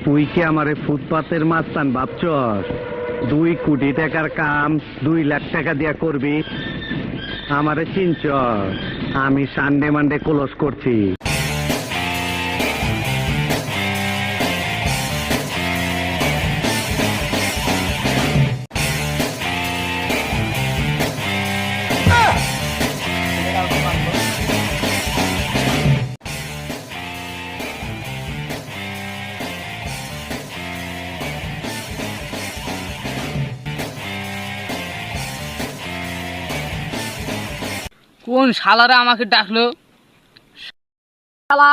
তুই কি আমারে ফুটপাতের মাস্তান ভাবছস? 2 কোটি টাকার কাম 2 লাখ টাকা দিয়া করবি? আমারে চিনছস? আমি সানডে মানডে ক্লোজ করছি। কোন শালারা আমাকে ডাকলো? শালা